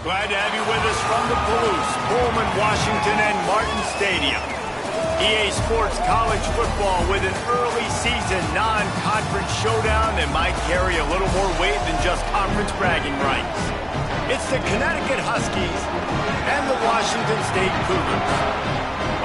Glad to have you with us from the Palouse, Pullman, Washington, and Martin Stadium. EA Sports College Football with an early season non-conference showdown that might carry a little more weight than just conference bragging rights. It's the Connecticut Huskies and the Washington State Cougars.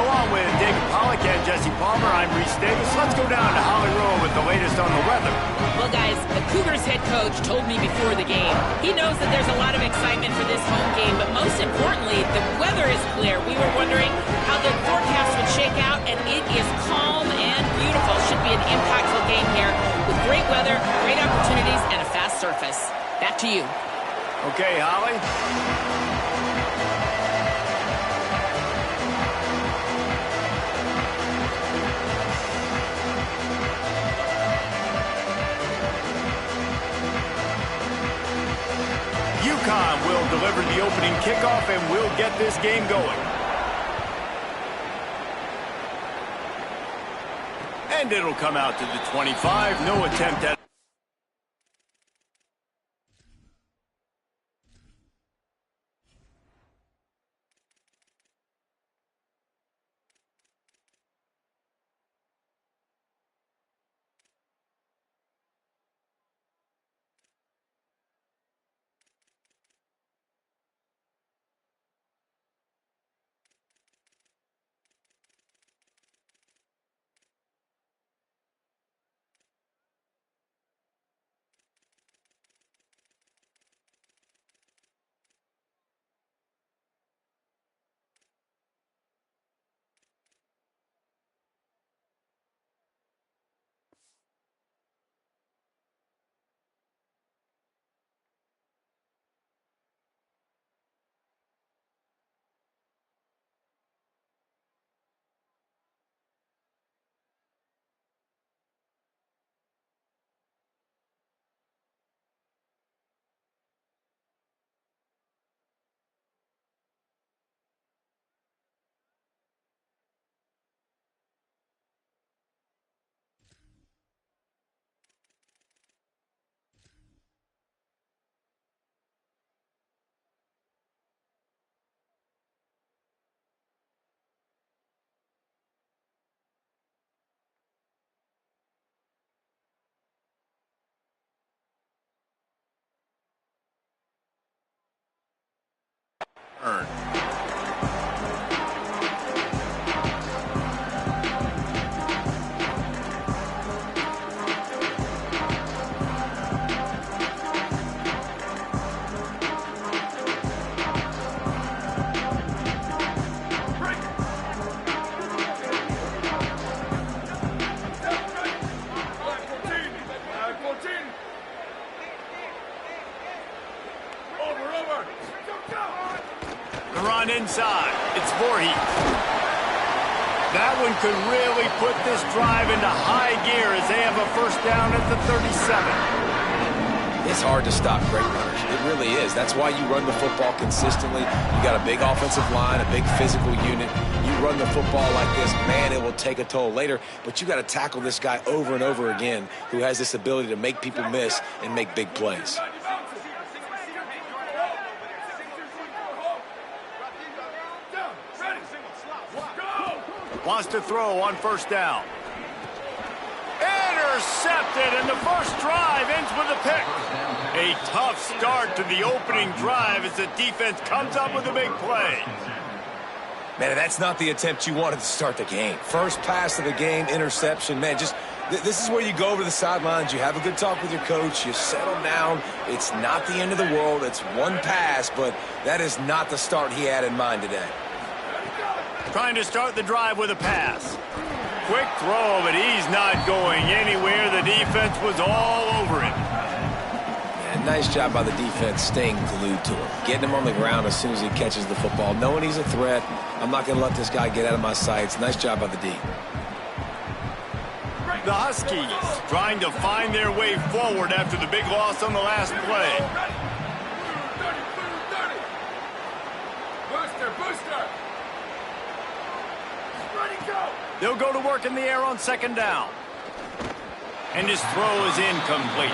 Along with David Pollack and Jesse Palmer, I'm Reese Davis. Let's go down to Holly Rowe with the latest on the weather. Well, guys, the Cougars head coach told me before the game. He knows that there's a lot of excitement for this home game, but most importantly, the weather is clear. We were wondering how the forecast would shake out, and it is calm and beautiful. Should be an impactful game here with great weather, great opportunities, and a fast surface. Back to you. Okay, Holly. UConn will deliver the opening kickoff, and we'll get this game going. And it'll come out to the 25. No attempt at... Earn. Run inside. It's Voorhees. That one could really put this drive into high gear as they have a first down at the 37. It's hard to stop great runners. It really is. That's why you run the football consistently. You got a big offensive line, a big physical unit. You run the football like this, man, it will take a toll later. But you got to tackle this guy over and over again who has this ability to make people miss and make big plays. Wants to throw on first down. Intercepted, and the first drive ends with a pick. A tough start to the opening drive as the defense comes up with a big play. Man, that's not the attempt you wanted to start the game. First pass of the game, interception. Man, just this is where you go over the sidelines. You have a good talk with your coach. You settle down. It's not the end of the world. It's one pass, but that is not the start he had in mind today. Trying to start the drive with a pass. Quick throw, but he's not going anywhere. The defense was all over him. And nice job by the defense staying glued to him. Getting him on the ground as soon as he catches the football. Knowing he's a threat. I'm not going to let this guy get out of my sights. Nice job by the D. The Huskies trying to find their way forward after the big loss on the last play. Booster. They'll go to work in the air on second down. And his throw is incomplete.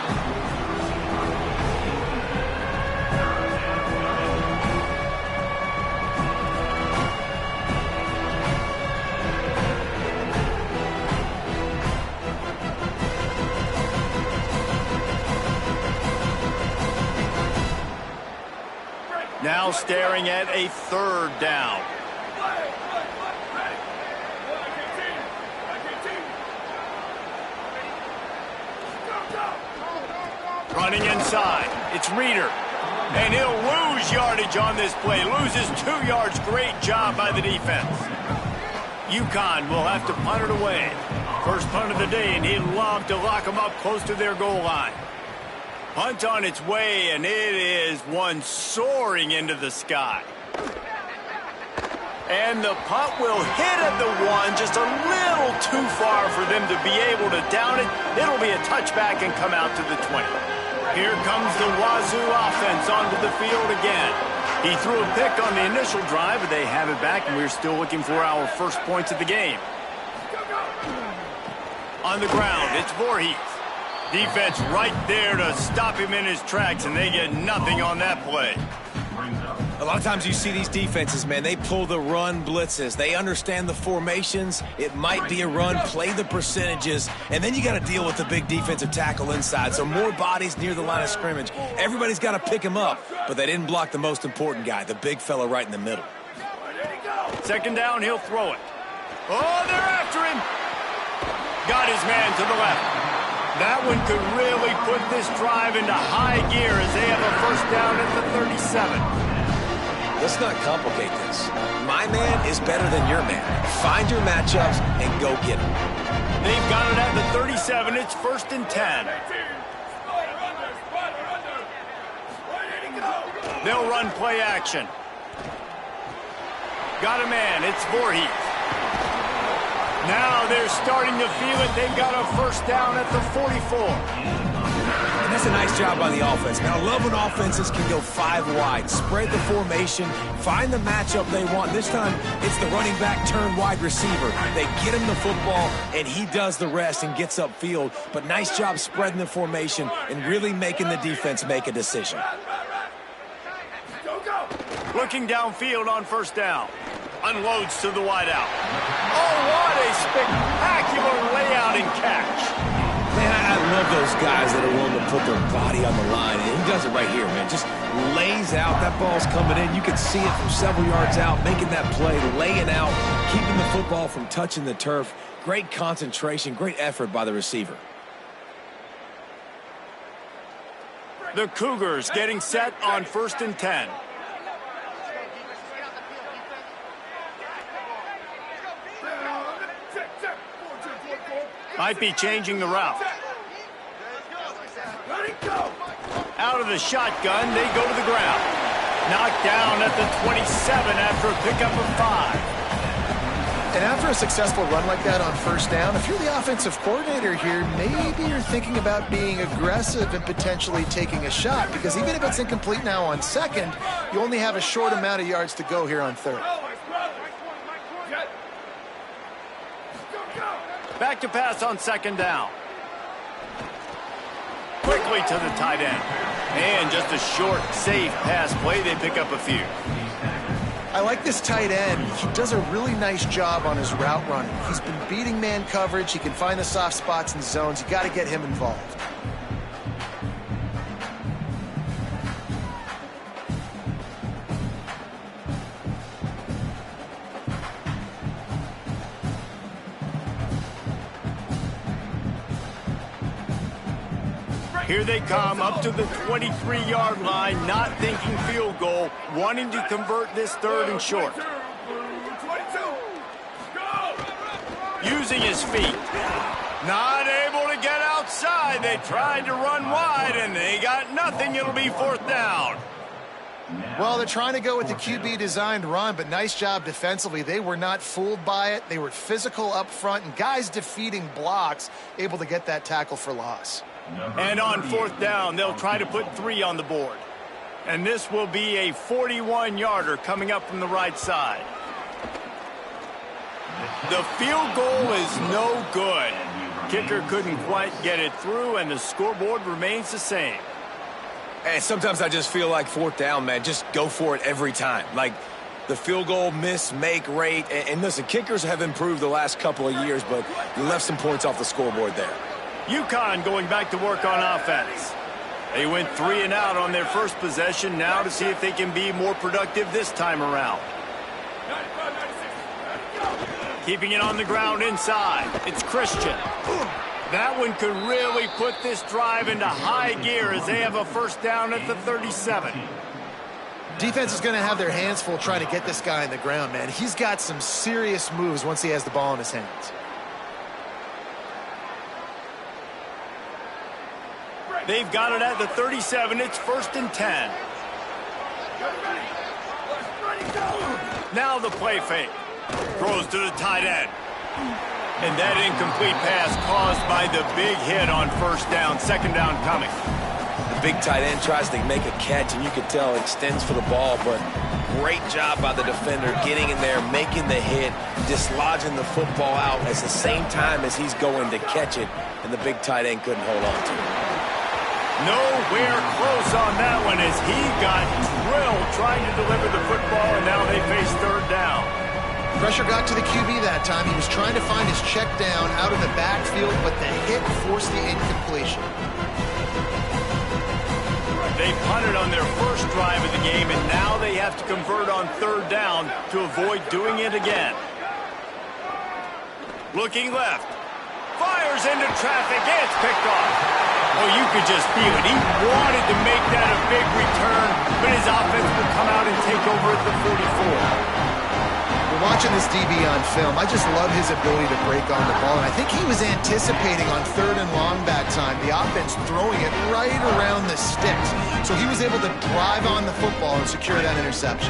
now staring at a 3rd down. Running inside, it's Reeder. And he'll lose yardage on this play. Loses 2 yards. Great job by the defense. UConn will have to punt it away. First punt of the day, and he'd love to lock them up close to their goal line. Punt on its way, and it is one soaring into the sky. And the punt will hit at the 1, just a little too far for them to be able to down it. It'll be a touchback and come out to the 20. Here comes the Wazoo offense onto the field again. He threw a pick on the initial drive, but they have it back, and we're still looking for our first points of the game. On the ground, it's Voorhees. Defense right there to stop him in his tracks, and they get nothing on that play. A lot of times you see these defenses, man, they pull the run blitzes. They understand the formations. It might be a run, play the percentages, and then you got to deal with the big defensive tackle inside. So more bodies near the line of scrimmage. Everybody's got to pick him up, but they didn't block the most important guy, the big fella right in the middle. 2nd down, he'll throw it. Oh, they're after him. Got his man to the left. That one could really put this drive into high gear as they have a 1st down at the 37. Let's not complicate this. My man is better than your man. Find your matchups and go get them. They've got it at the 37. It's 1st and 10. They'll run play action. Got a man. It's Voorhees. Now they're starting to feel it. They've got a 1st down at the 44. And that's a nice job by the offense. Now, I love when offenses can go 5 wide, spread the formation, find the matchup they want. This time, it's the running back turned wide receiver. They get him the football, and he does the rest and gets upfield. But nice job spreading the formation and really making the defense make a decision. Looking downfield on 1st down. Unloads to the wideout. Oh, what a spectacular layout and catch. Man, I love those guys that are willing to put their body on the line. And he does it right here, man. Just lays out. That ball's coming in. You can see it from several yards out, making that play, laying out, keeping the football from touching the turf. Great concentration, great effort by the receiver. The Cougars getting set on 1st and 10. Might be changing the route. Out of the shotgun, they go to the ground. Knocked down at the 27 after a pickup of 5. And after a successful run like that on 1st down, if you're the offensive coordinator here, maybe you're thinking about being aggressive and potentially taking a shot, because even if it's incomplete now on 2nd, you only have a short amount of yards to go here on 3rd. Back to pass on 2nd down. Quickly to the tight end. And just a short, safe pass play. They pick up a few. I like this tight end. He does a really nice job on his route running. He's been beating man coverage. He can find the soft spots and zones. You got to get him involved. Here they come up to the 23-yard line, not thinking field goal, wanting to convert this 3rd and short. Using his feet. Not able to get outside. They tried to run wide, and they got nothing. It'll be 4th down. Well, they're trying to go with the QB-designed run, but nice job defensively. They were not fooled by it. They were physical up front, and guys defeating blocks, able to get that tackle for loss. And on 4th down, they'll try to put 3 on the board. And this will be a 41-yarder coming up from the right side. The field goal is no good. Kicker couldn't quite get it through, and the scoreboard remains the same. And sometimes I just feel like 4th down, man, just go for it every time. Like the field goal miss, make rate. And listen, kickers have improved the last couple of years, but you left some points off the scoreboard there. UConn going back to work on offense. They went 3 and out on their first possession, now to see if they can be more productive this time around. Keeping it on the ground inside. It's Christian. That one could really put this drive into high gear as they have a first down at the 37. Defense is going to have their hands full trying to get this guy on the ground, man. He's got some serious moves once he has the ball in his hands. They've got it at the 37. It's 1st and 10. Now the play fake. Throws to the tight end. And that incomplete pass caused by the big hit on first down. Second down coming. The big tight end tries to make a catch, and you can tell extends for the ball, but great job by the defender getting in there, making the hit, dislodging the football out at the same time as he's going to catch it, and the big tight end couldn't hold on to it. Nowhere close on that one as he got drilled trying to deliver the football, and now they face third down. Pressure got to the QB that time. He was trying to find his check down out in the backfield, but the hit forced the incompletion. They punted on their first drive of the game, and now they have to convert on third down to avoid doing it again. Looking left. Fires into traffic. It's picked off. Oh, you could just feel it. He wanted to make that a big return, but his offense will come out and take over at the 44. We're watching this DB on film. I just love his ability to break on the ball, and I think he was anticipating on third and long back time the offense throwing it right around the sticks. So he was able to drive on the football and secure that interception.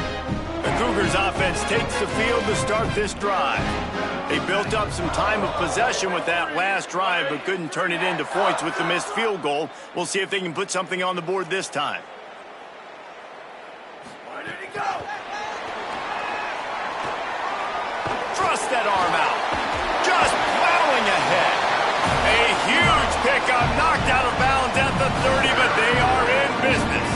The Cougars offense takes the field to start this drive. They built up some time of possession with that last drive, but couldn't turn it into points with the missed field goal. We'll see if they can put something on the board this time. Where did he go? Thrust that arm out. Just plowing ahead. A huge pickup, knocked out of bounds at the 30, but they are in business.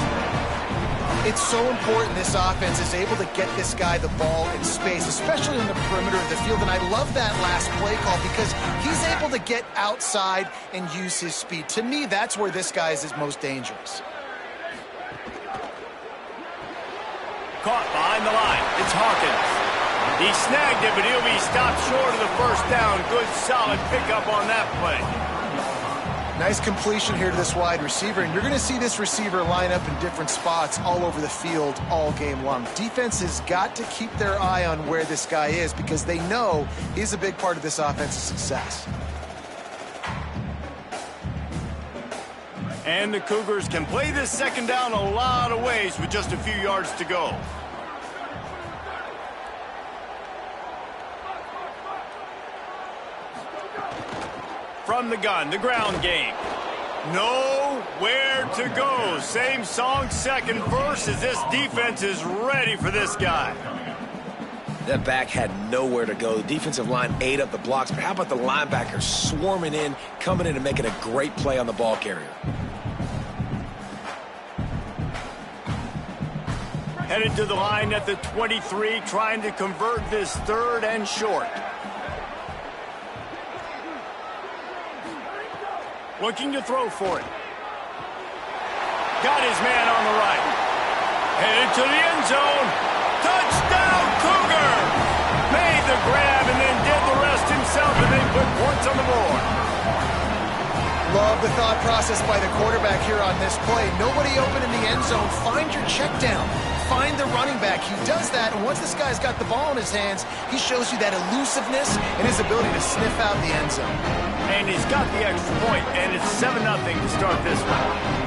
It's so important this offense is able to get this guy the ball in space, especially on the perimeter of the field. And I love that last play call because he's able to get outside and use his speed. To me, that's where this guy is his most dangerous. Caught behind the line. It's Hawkins. He snagged it, but he'll be stopped short of the first down. Good, solid pickup on that play. Nice completion here to this wide receiver, and you're going to see this receiver line up in different spots all over the field all game long. Defense has got to keep their eye on where this guy is because they know he's a big part of this offense's success. And the Cougars can play this second down a lot of ways with just a few yards to go. From the gun, the ground game. Nowhere to go. Same song, second verse, as this defense is ready for this guy. That back had nowhere to go. The defensive line ate up the blocks, but how about the linebackers swarming in, coming in and making a great play on the ball carrier? Headed to the line at the 23, trying to convert this third and short. Looking to throw for it. Got his man on the right. Headed to the end zone. Touchdown, Cougars! Made the grab and then did the rest himself, and they put points on the board. Love the thought process by the quarterback here on this play. Nobody open in the end zone. Find your check down. Find the running back. He does that, and once this guy's got the ball in his hands, he shows you that elusiveness and his ability to sniff out the end zone. And he's got the extra point, and it's 7-0 to start this one.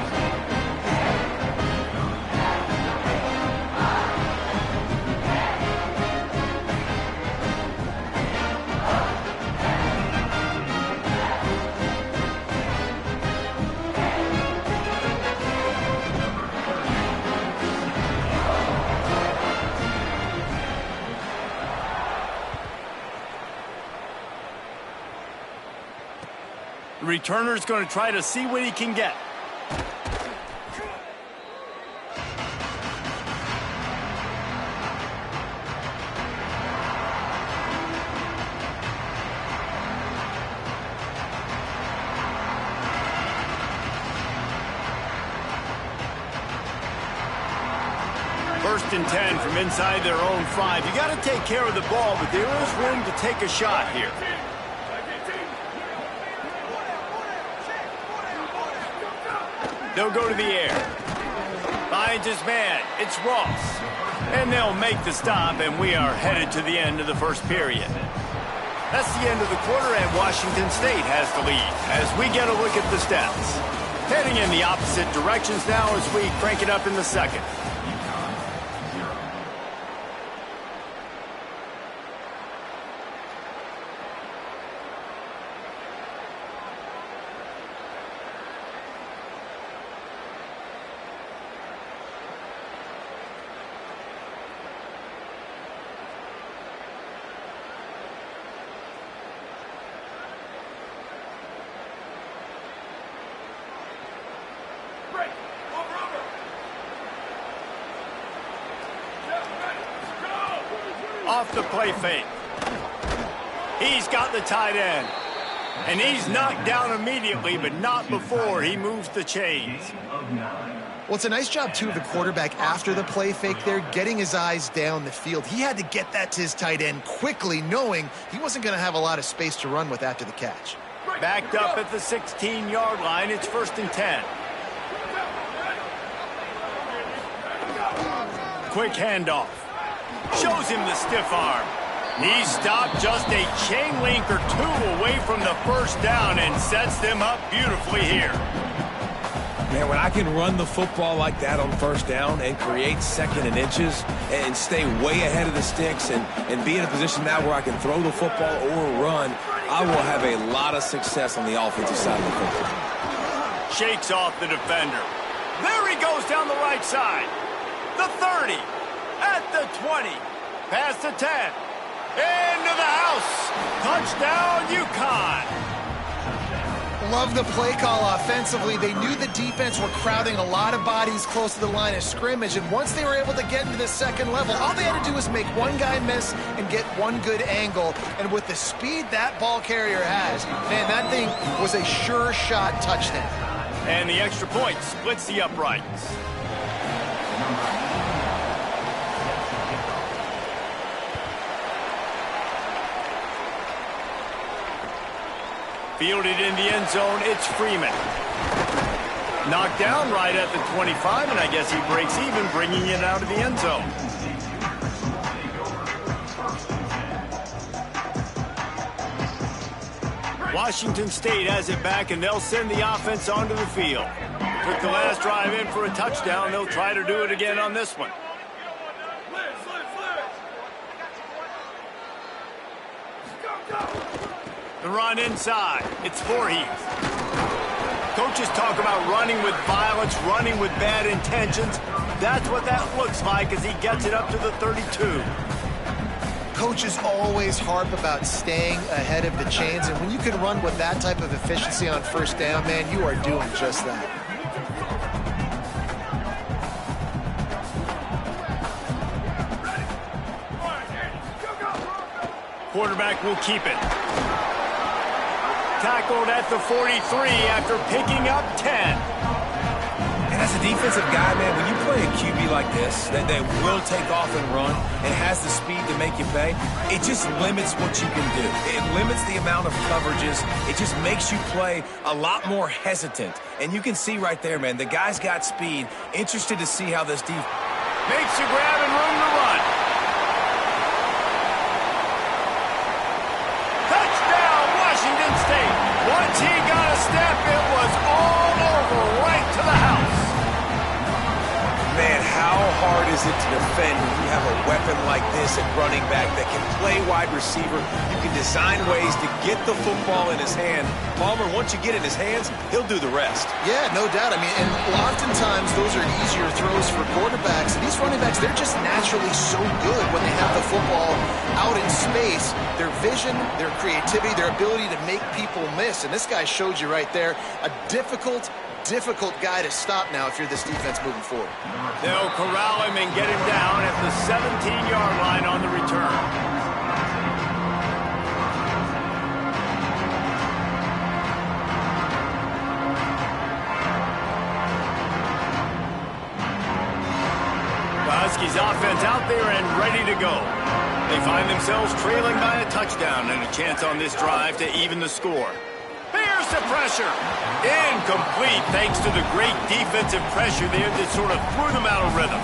The returner's going to try to see what he can get. First and 10 from inside their own 5. You got to take care of the ball, but there is room to take a shot here. They'll go to the air. Finds his man. It's Ross. And they'll make the stop, and we are headed to the end of the first period. That's the end of the quarter, and Washington State has the lead as we get a look at the stats. Heading in the opposite directions now as we crank it up in the second. Off the play fake. He's got the tight end. And he's knocked down immediately, but not before he moves the chains. Well, it's a nice job, too, of the quarterback after the play fake there, getting his eyes down the field. He had to get that to his tight end quickly, knowing he wasn't going to have a lot of space to run with after the catch. Backed up at the 16-yard line. It's first and 10. Quick handoff. Shows him the stiff arm. He stopped just a chain link or two away from the first down and sets them up beautifully here. Man, when I can run the football like that on first down and create second and inches and stay way ahead of the sticks and be in a position now where I can throw the football or run, I will have a lot of success on the offensive side of the football. Shakes off the defender. There he goes down the right side. The 30. At the 20. Past the 10. Into the house. Touchdown, UConn. Love the play call offensively. They knew the defense were crowding a lot of bodies close to the line of scrimmage, and once they were able to get into the second level, all they had to do was make one guy miss and get one good angle. And with the speed that ball carrier has, man, that thing was a sure shot touchdown. And the extra point splits the uprights. Fielded in the end zone, it's Freeman. Knocked down right at the 25, and I guess he breaks even, bringing it out of the end zone. Washington State has it back, and they'll send the offense onto the field. Took the last drive in for a touchdown. They'll try to do it again on this one. The run inside. It's Voorhees. Coaches talk about running with violence, running with bad intentions. That's what that looks like as he gets it up to the 32. Coaches always harp about staying ahead of the chains, and when you can run with that type of efficiency on first down, man, you are doing just that. Quarterback will keep it. Tackled at the 43 after picking up 10. And as a defensive guy, man, when you play a QB like this, that will take off and run and has the speed to make you pay, it just limits what you can do. It limits the amount of coverages. It just makes you play a lot more hesitant. And you can see right there, man, the guy's got speed. Interested to see how this defense makes a grab and room to run. Once he got a step, it was all over right to the house. Man, how hard is it to defend when you have a weapon like this at running back that can play wide receiver? You can design ways to get the football in his hand. Palmer, once you get it in his hands, he'll do the rest. Yeah, no doubt. I mean, and oftentimes those are easier throws for quarterbacks. And these running backs, they're just naturally so good when they have the football out in space. Their vision, their creativity, their ability to make people miss. And this guy showed you right there, a difficult guy to stop now if you're this defense moving forward. They'll corral him and get him down at the 17-yard line on the return. Huskies offense They find themselves trailing by a touchdown and a chance on this drive to even the score. Here's the pressure. Incomplete thanks to the great defensive pressure there that sort of threw them out of rhythm.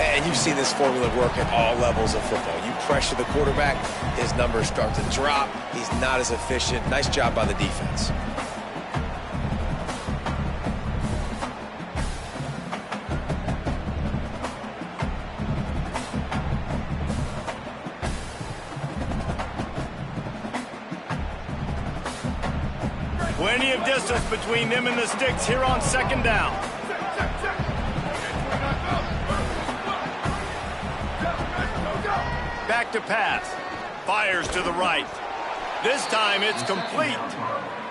And you've seen this formula work at all levels of football. You pressure the quarterback, his numbers start to drop. He's not as efficient. Nice job by the defense. Plenty of distance between them and the sticks here on second down. Back to pass. Fires to the right. This time it's complete.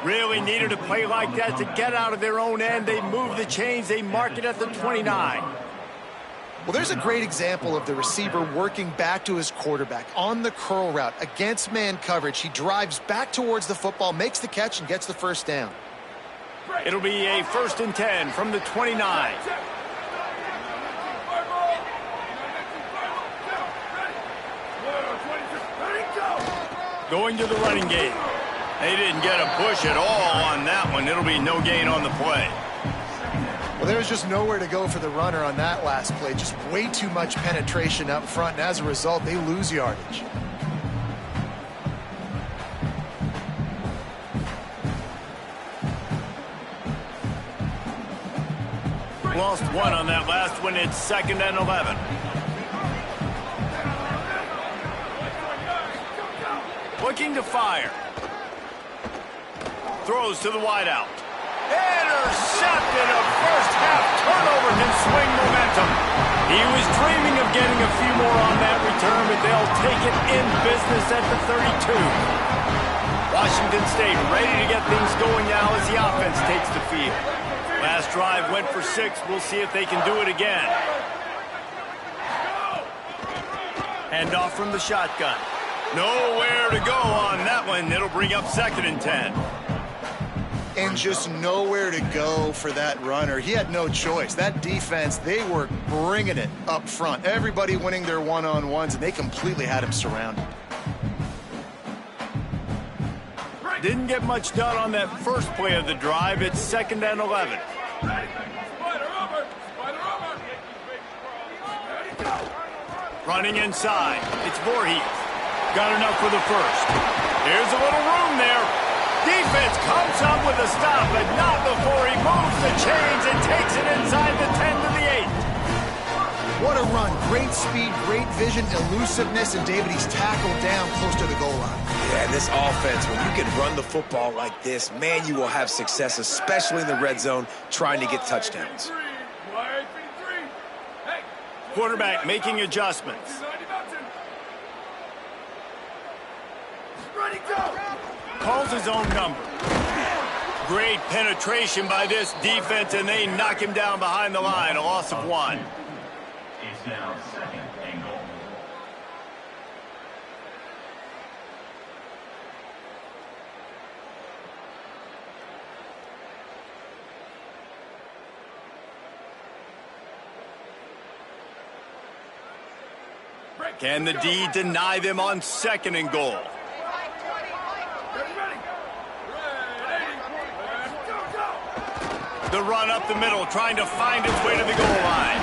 Really needed a play like that to get out of their own end. They move the chains. They mark it at the 29. Well, there's a great example of the receiver working back to his quarterback on the curl route against man coverage. He drives back towards the football, makes the catch, and gets the first down. It'll be a 1st and 10 from the 29. Going to the running game. They didn't get a push at all on that one. It'll be no gain on the play. Well, there was just nowhere to go for the runner on that last play. Just way too much penetration up front, and as a result, they lose yardage. Lost one on that last one. It's 2nd and 11. Looking to fire. Throws to the wideout. Intercepted. A first-half turnover can swing momentum. He was dreaming of getting a few more on that return, but they'll take it in business at the 32. Washington State ready to get things going now as the offense takes the field. Last drive went for 6. We'll see if they can do it again. Hand off from the shotgun. Nowhere to go on that one. It'll bring up 2nd and 10. And just nowhere to go for that runner. He had no choice. That defense, they were bringing it up front. Everybody winning their one-on-ones, and they completely had him surrounded. Didn't get much done on that first play of the drive. It's 2nd and 11. Running inside. It's Voorhees. Got enough for the first. Here's a little room there. Defense comes up with a stop, but not before he moves the chains and takes it inside the 10 to the 8. What a run. Great speed, great vision, elusiveness, and David, he's tackled down close to the goal line. Yeah, and this offense, when you can run the football like this, man, you will have success, especially in the red zone, trying to get touchdowns. Quarterback making adjustments. Calls his own number. Great penetration by this defense, and they knock him down behind the line. A loss of 1. It's now 2nd and goal. Can the D deny them on 2nd and goal? The run up the middle, trying to find its way to the goal line.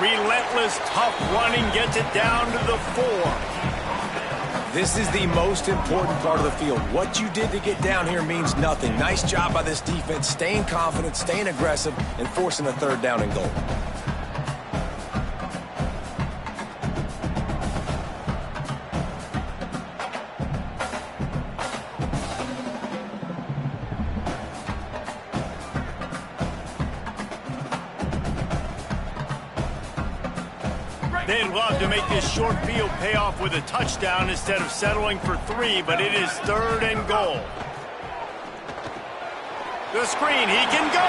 Relentless, tough running gets it down to the 4. This is the most important part of the field. What you did to get down here means nothing. Nice job by this defense, staying confident, staying aggressive, and forcing the 3rd down and goal. They'd love to make this short field pay off with a touchdown instead of settling for 3, but it is 3rd and goal. The screen, he can go.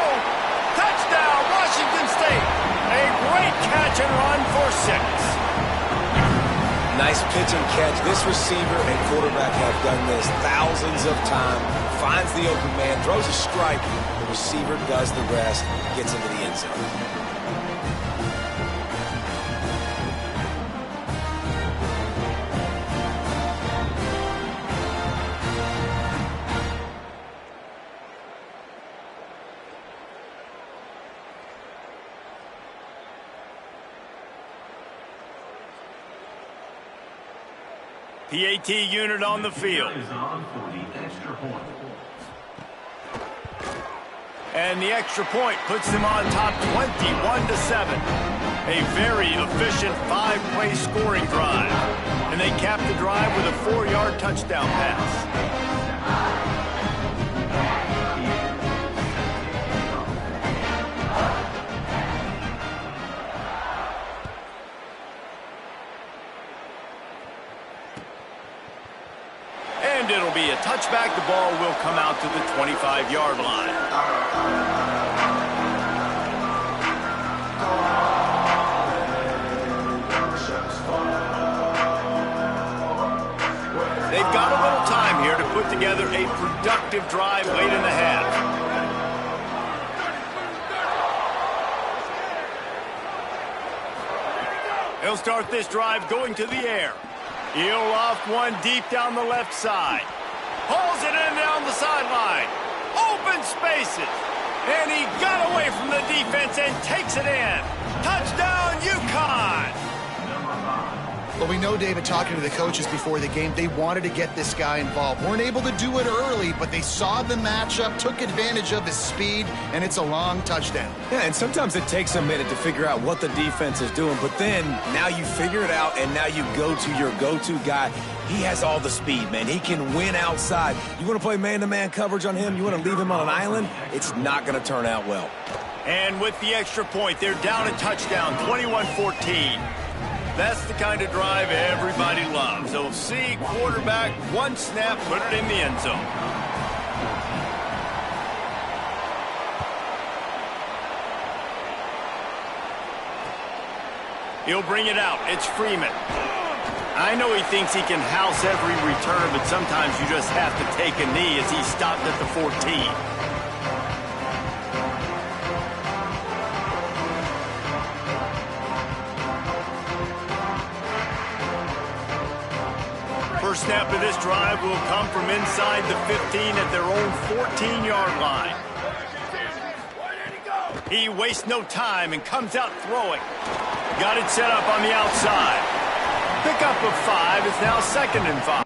Touchdown, Washington State. A great catch and run for 6. Nice pitch and catch. This receiver and quarterback have done this thousands of times. Finds the open man, throws a strike. The receiver does the rest, gets into the end zone. PAT unit on the field. Is on for the extra point. And the extra point puts them on top 21-7. A very efficient 5-play scoring drive. And they cap the drive with a 4-yard touchdown pass. And it'll be a touchback. The ball will come out to the 25-yard line. They've got a little time here to put together a productive drive late in the half. He'll start this drive going to the air. He'll loft one deep down the left side. Pulls it in down the sideline. Open spaces. And he got away from the defense and takes it in. Touchdown, UConn! Well, we know, David, talking to the coaches before the game, they wanted to get this guy involved. Weren't able to do it early, but they saw the matchup, took advantage of his speed, and it's a long touchdown. Yeah, and sometimes it takes a minute to figure out what the defense is doing, but then now you figure it out, and now you go to your go-to guy. He has all the speed, man. He can win outside. You want to play man-to-man coverage on him? You want to leave him on an island? It's not going to turn out well. And with the extra point, they're down a touchdown, 21-14. That's the kind of drive everybody loves. They'll see quarterback, one snap, put it in the end zone. He'll bring it out. It's Freeman. I know he thinks he can house every return, but sometimes you just have to take a knee as he stopped at the 14. First snap of this drive will come from inside the 15 at their own 14-yard line. He wastes no time and comes out throwing. Got it set up on the outside. Pickup of 5 is now 2nd and 5.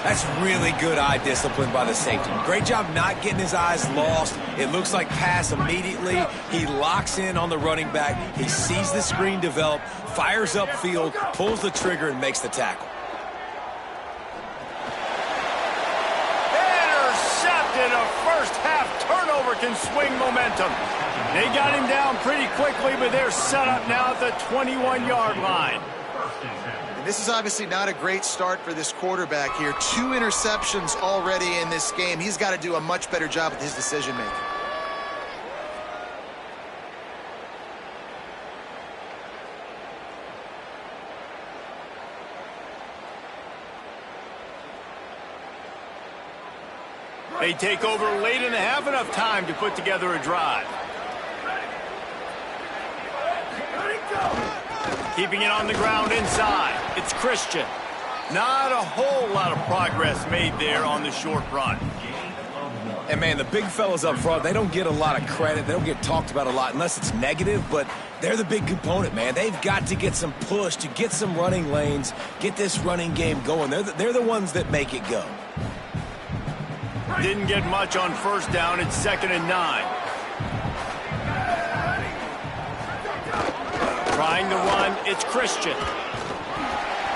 That's really good eye discipline by the safety. Great job not getting his eyes lost. It looks like pass immediately. He locks in on the running back. He sees the screen develop, fires upfield, pulls the trigger, and makes the tackle. Intercepted. A first-half turnover can swing momentum. They got him down pretty quickly, but they're set up now at the 21-yard line. This is obviously not a great start for this quarterback here. 2 interceptions already in this game. He's got to do a much better job with his decision-making. They take over late in the half, enough time to put together a drive. Keeping it on the ground inside. It's Christian. Not a whole lot of progress made there on the short run. And, man, the big fellas up front, they don't get a lot of credit. They don't get talked about a lot unless it's negative, but they're the big component, man. They've got to get some push to get some running lanes, get this running game going. They're the ones that make it go. Didn't get much on first down. It's 2nd and 9. Trying to run, it's Christian.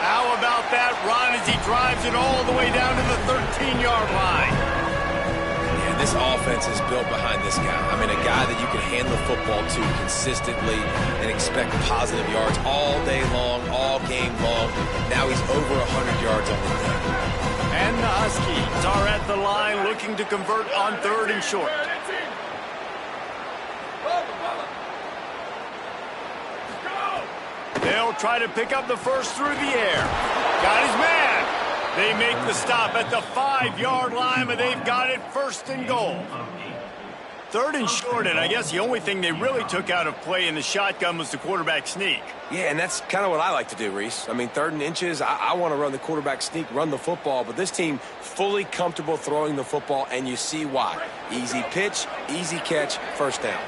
How about that run as he drives it all the way down to the 13-yard line? Yeah, this offense is built behind this guy. I mean, a guy that you can hand the football to consistently and expect positive yards all day long, all game long. Now he's over 100 yards on the day. And the Huskies are at the line looking to convert on 3rd and short. They'll try to pick up the first through the air. Got his man. They make the stop at the 5-yard line, but they've got it 1st and goal. 3rd and short, and I guess the only thing they really took out of play in the shotgun was the quarterback sneak. Yeah, and that's kind of what I like to do, Reese. I mean, 3rd and inches, I want to run the quarterback sneak, run the football, but this team fully comfortable throwing the football, and you see why. Easy pitch, easy catch, first down.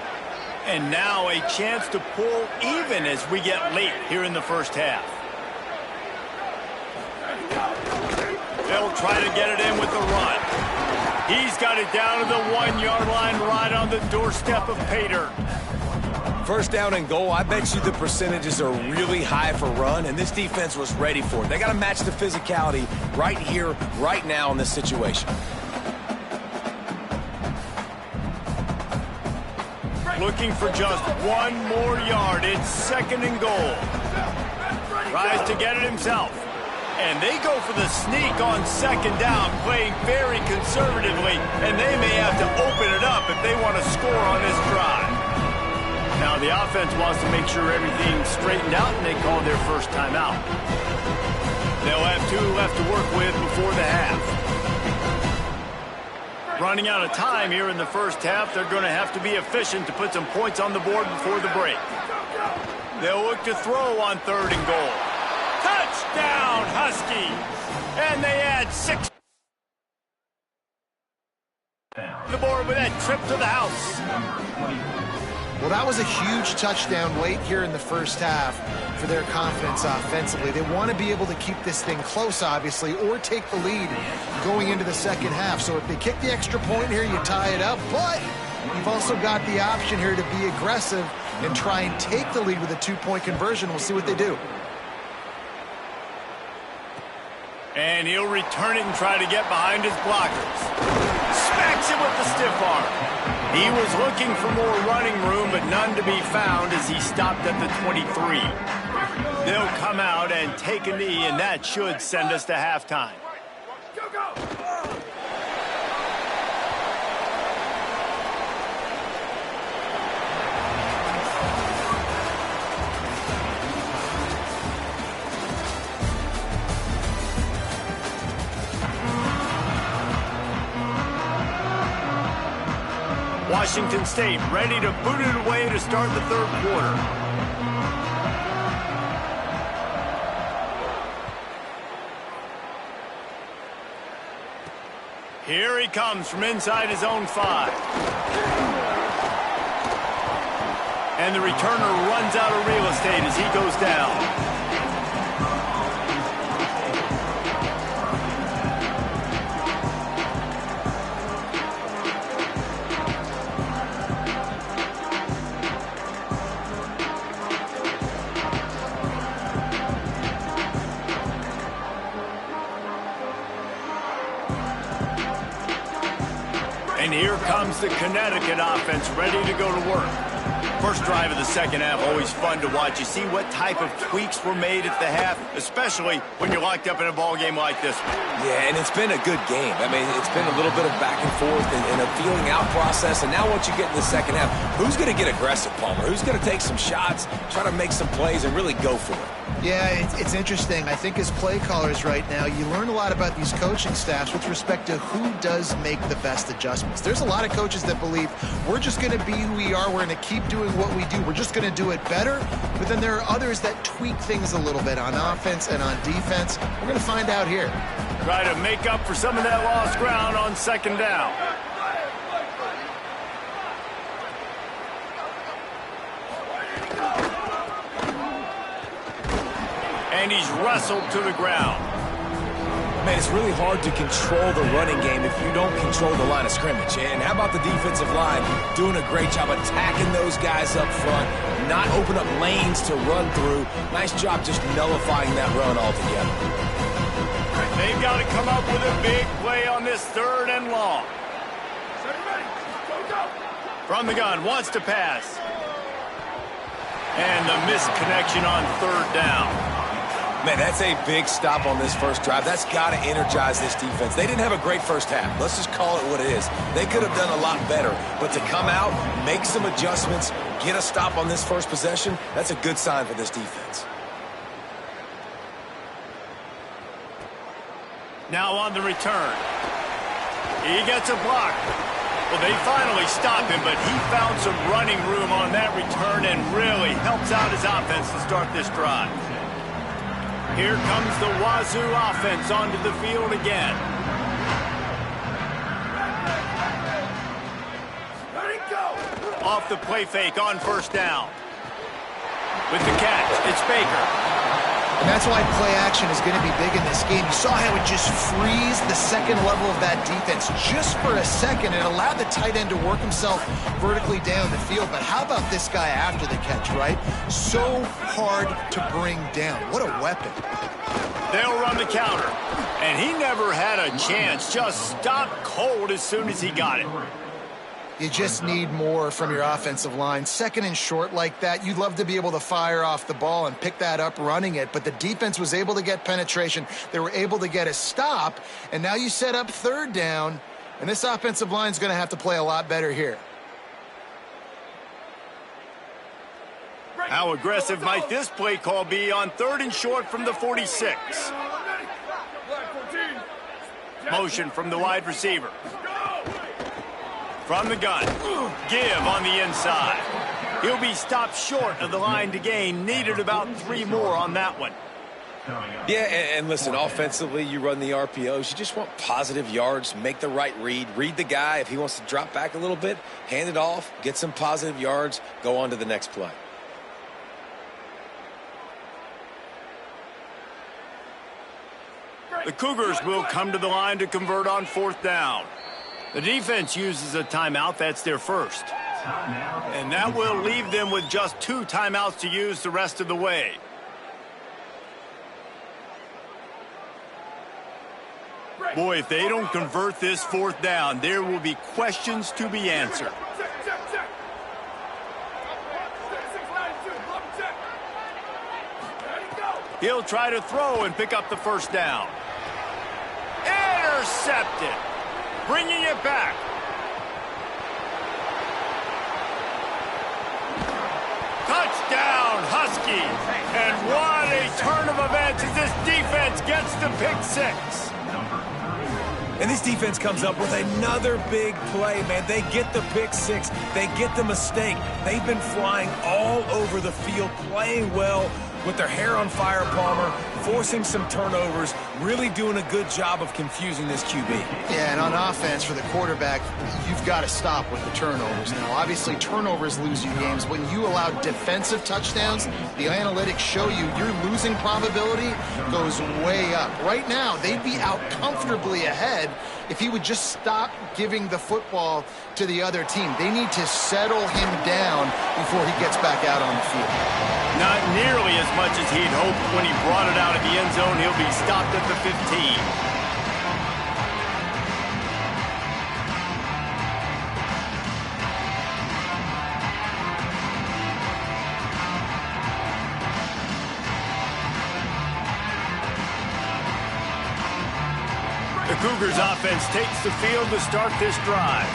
And now a chance to pull even as we get late here in the first half. They'll try to get it in with the run. He's got it down to the 1-yard line right on the doorstep of Pater. First down and goal, I bet you the percentages are really high for run, and this defense was ready for it. They got to match the physicality right here, right now in this situation. Looking for just 1 more yard. It's 2nd and goal. Tries to get it himself. And they go for the sneak on 2nd down, playing very conservatively, and they may have to open it up if they want to score on this drive. Now the offense wants to make sure everything's straightened out, and they call their first timeout. They'll have 2 left to work with before the half. Running out of time here in the first half, they're going to have to be efficient to put some points on the board before the break. They'll look to throw on 3rd and goal. Touchdown, Huskies! And they add 6 the board with that trip to the house. Well, that was a huge touchdown late here in the first half for their confidence offensively. They want to be able to keep this thing close, obviously, or take the lead going into the second half. So if they kick the extra point here, you tie it up. But you've also got the option here to be aggressive and try and take the lead with a 2-point conversion. We'll see what they do. And he'll return it and try to get behind his blockers. Smacks him with the stiff arm. He was looking for more running room, but none to be found as he stopped at the 23. They'll come out and take a knee, and that should send us to halftime. Go, go! Washington State ready to boot it away to start the 3rd quarter. Here he comes from inside his own 5. And the returner runs out of real estate as he goes down. And here comes the Connecticut offense ready to go to work. First drive of the second half, always fun to watch. You see what type of tweaks were made at the half, especially when you're locked up in a ball game like this one. Yeah, and it's been a good game. I mean, it's been a little bit of back and forth and a feeling out process. And now once you get in the second half, who's going to get aggressive, Palmer? Who's going to take some shots, try to make some plays, and really go for it? Yeah, it's interesting. I think as play callers right now, you learn a lot about these coaching staffs with respect to who does make the best adjustments. There's a lot of coaches that believe we're just going to be who we are. We're going to keep doing what we do. We're just going to do it better. But then there are others that tweak things a little bit on offense and on defense. We're going to find out here. Try to make up for some of that lost ground on 2nd down. And he's wrestled to the ground. Man, it's really hard to control the running game if you don't control the line of scrimmage. And how about the defensive line doing a great job attacking those guys up front, not open up lanes to run through. Nice job just nullifying that run altogether. They've got to come up with a big play on this 3rd and long. From the gun, wants to pass. And the misconnection on 3rd down. Man, that's a big stop on this first drive. That's got to energize this defense. They didn't have a great first half. Let's just call it what it is. They could have done a lot better. But to come out, make some adjustments, get a stop on this first possession, that's a good sign for this defense. Now on the return. He gets a block. Well, They finally stop him, but he found some running room on that return and really helps out his offense to start this drive. Here comes the Wazoo offense onto the field again. Off the play fake on first down. With the catch, it's Baker. And that's why play action is going to be big in this game. You saw how it just frees the second level of that defense just for a second. It allowed the tight end to work himself vertically down the field. But how about this guy after the catch, right? So hard to bring down. What a weapon. They'll run the counter. And he never had a chance. Just stopped cold as soon as he got it. You just need more from your offensive line. Second and short like that, you'd love to be able to fire off the ball and pick that up running it, but the defense was able to get penetration. They were able to get a stop, and now you set up third down, and this offensive line is going to have to play a lot better here. How aggressive might this play call be on third and short from the 46? Motion from the wide receiver. From the gun, give on the inside. He'll be stopped short of the line to gain. Needed about 3 more on that one. Yeah, and listen, offensively, you run the RPOs. You just want positive yards, make the right read the guy. If he wants to drop back a little bit, hand it off, get some positive yards, go on to the next play. The Cougars will come to the line to convert on fourth down. The defense uses a timeout. That's their first. And that will leave them with just 2 timeouts to use the rest of the way. Boy, if they don't convert this fourth down, there will be questions to be answered. He'll try to throw and pick up the first down. Intercepted. Bringing it back. Touchdown, Huskies. And what a turn of events as this defense gets the pick 6. And this defense comes up with another big play, man. They get the pick 6. They get the mistake. They've been flying all over the field, playing well with their hair on fire, Palmer, forcing some turnovers, really doing a good job of confusing this QB. Yeah, and on offense for the quarterback, you've got to stop with the turnovers. Now, obviously, turnovers lose you games. When you allow defensive touchdowns, the analytics show you your losing probability goes way up. Right now, they'd be out comfortably ahead if he would just stop giving the football to the other team. They need to settle him down before he gets back out on the field. Not nearly as much as he'd hoped when he brought it out of the end zone. He'll be stopped at the 15. The Cougars offense takes the field to start this drive.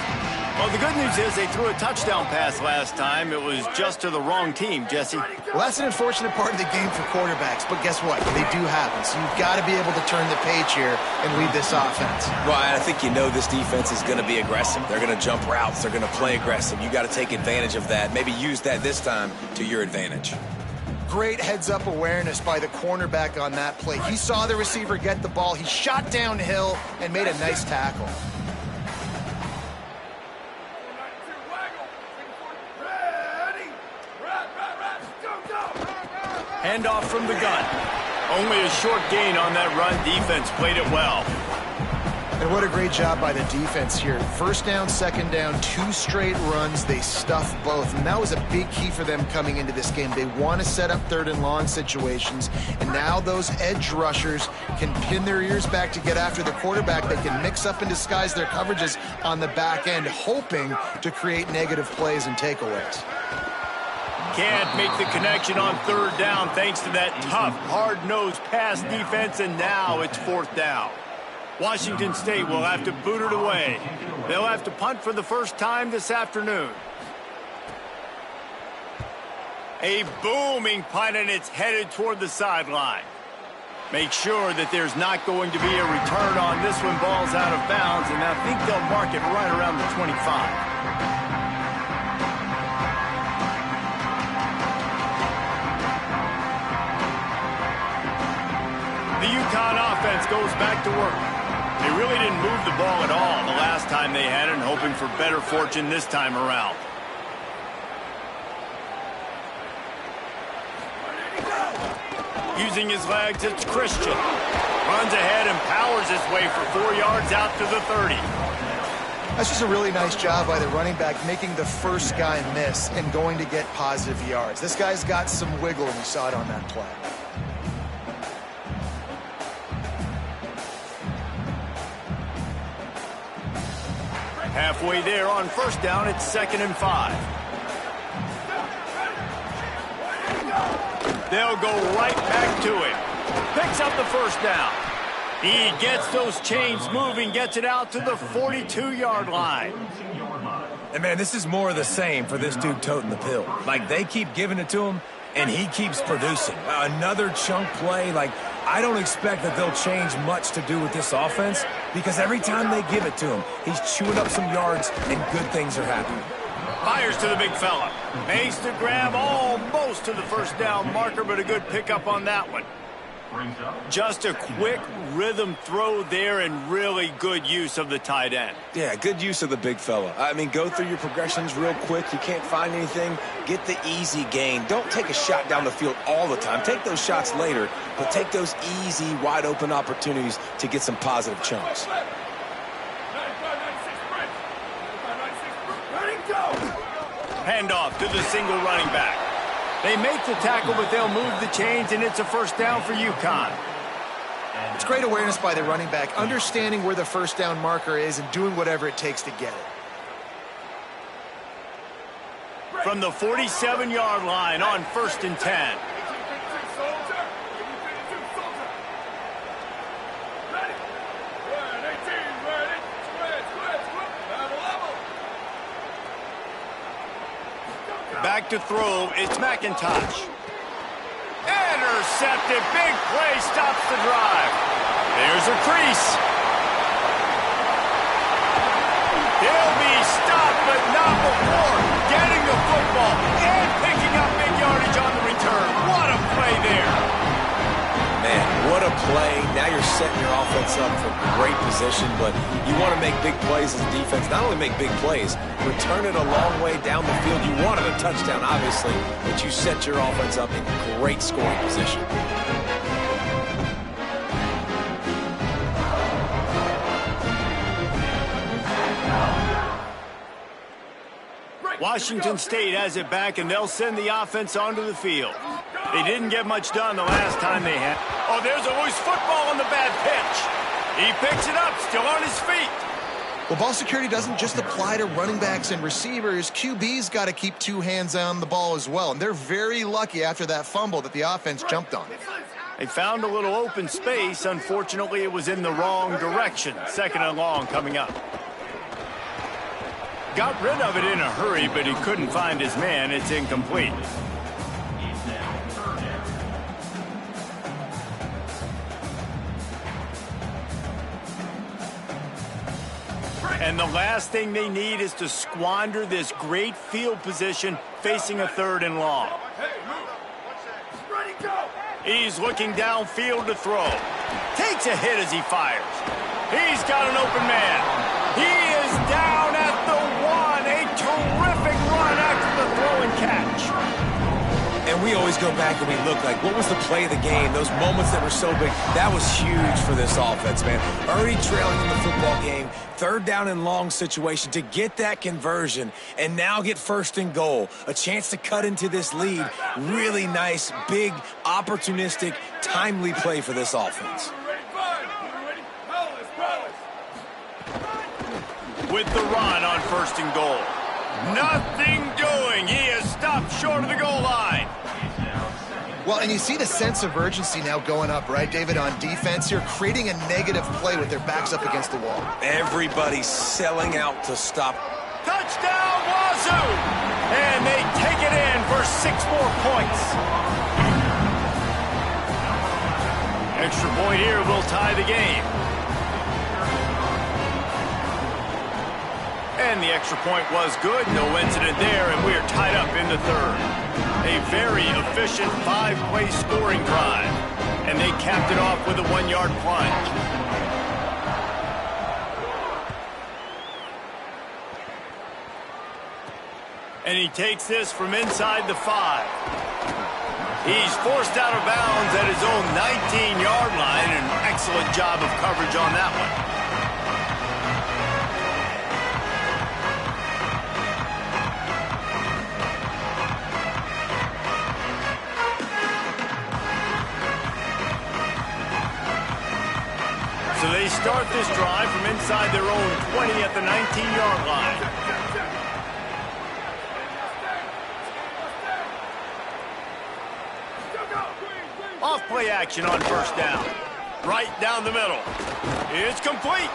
Well, the good news is they threw a touchdown pass last time. It was just to the wrong team, Jesse. Well, that's an unfortunate part of the game for quarterbacks, but guess what? They do happen, so you've got to be able to turn the page here and lead this offense. Well, I think you know this defense is going to be aggressive. They're going to jump routes. They're going to play aggressive. You got to take advantage of that. Maybe use that this time to your advantage. Great heads-up awareness by the cornerback on that play. He saw the receiver get the ball. He shot downhill and made a nice tackle. Handoff from the gun. Only a short gain on that run. Defense played it well. And what a great job by the defense here. First down, second down, 2 straight runs. They stuffed both. And that was a big key for them coming into this game. They want to set up third and long situations. And now those edge rushers can pin their ears back to get after the quarterback. They can mix up and disguise their coverages on the back end, hoping to create negative plays and takeaways. Can't make the connection on third down thanks to that tough, hard-nosed pass defense, and now it's fourth down. Washington State will have to boot it away. They'll have to punt for the first time this afternoon. A booming punt, and it's headed toward the sideline. Make sure that there's not going to be a return on this when ball's out of bounds, and I think they'll mark it right around the 25. The UConn offense goes back to work. They really didn't move the ball at all the last time they had it, and hoping for better fortune this time around. Using his legs, it's Christian. Runs ahead and powers his way for 4 yards out to the 30. That's just a really nice job by the running back, making the first guy miss and going to get positive yards. This guy's got some wiggle, and we saw it on that play. Halfway there on first down, it's 2nd and 5. They'll go right back to him. Picks up the first down. He gets those chains moving, gets it out to the 42-yard line. And, man, this is more of the same for this dude toting the pill. Like, they keep giving it to him, and he keeps producing. Another chunk play. Like, I don't expect that they'll change much to do with this offense because every time they give it to him, he's chewing up some yards, and good things are happening. Fires to the big fella. Makes the grab almost to the first down marker, but a good pickup on that one. Just a quick rhythm throw there and really good use of the tight end. Yeah, good use of the big fella. I mean, go through your progressions real quick. You can't find anything. Get the easy gain. Don't take a shot down the field all the time. Take those shots later, but take those easy, wide-open opportunities to get some positive chunks. Handoff to the single running back. They make the tackle, but they'll move the chains, and it's a first down for UConn. It's great awareness by the running back, understanding where the first down marker is and doing whatever it takes to get it. From the 47-yard line on 1st and 10. Back to throw, it's McIntosh. Intercepted, big play, stops the drive. There's a crease. They'll be stopped, but not before getting the football and picking up big yardage on the return. What a play there. Man, what a play. Now you're setting your offense up for great position, but you want to make big plays as a defense. Not only make big plays, return it a long way down the field. You wanted a touchdown, obviously, but you set your offense up in great scoring position. Washington State has it back, and they'll send the offense onto the field. They didn't get much done the last time they had. Oh, there's a loose football on the bad pitch. He picks it up, still on his feet. Well, ball security doesn't just apply to running backs and receivers. QB's got to keep two hands on the ball as well, and they're very lucky after that fumble that the offense jumped on. They found a little open space. Unfortunately, it was in the wrong direction. 2nd and long coming up. Got rid of it in a hurry, but he couldn't find his man. It's incomplete. And the last thing they need is to squander this great field position facing a 3rd and long. He's looking downfield to throw. Takes a hit as he fires. He's got an open man. He is down at the 1. A terrific run after the throw and catch. And we always go back and we look like, what was the play of the game? Those moments that were so big, that was huge for this offense, man. Already trailing in the football game, 3rd down and long situation to get that conversion and now get 1st and goal. A chance to cut into this lead. Really nice, big, opportunistic, timely play for this offense. With the run on 1st and goal. Nothing doing. He is stopped short of the goal line. Well, and you see the sense of urgency now going up, right, David, on defense here, creating a negative play with their backs up against the wall. Everybody's selling out to stop. Touchdown, Wazoo! And they take it in for 6 more points. Extra point here will tie the game. And the extra point was good. No incident there, and we're tied up in the third. A very efficient 5-play scoring drive. And they capped it off with a 1-yard plunge. And he takes this from inside the 5. He's forced out of bounds at his own 19-yard line. An excellent job of coverage on that one. So they start this drive from inside their own 20 at the 19-yard line. Off-play action on first down. Right down the middle. It's complete.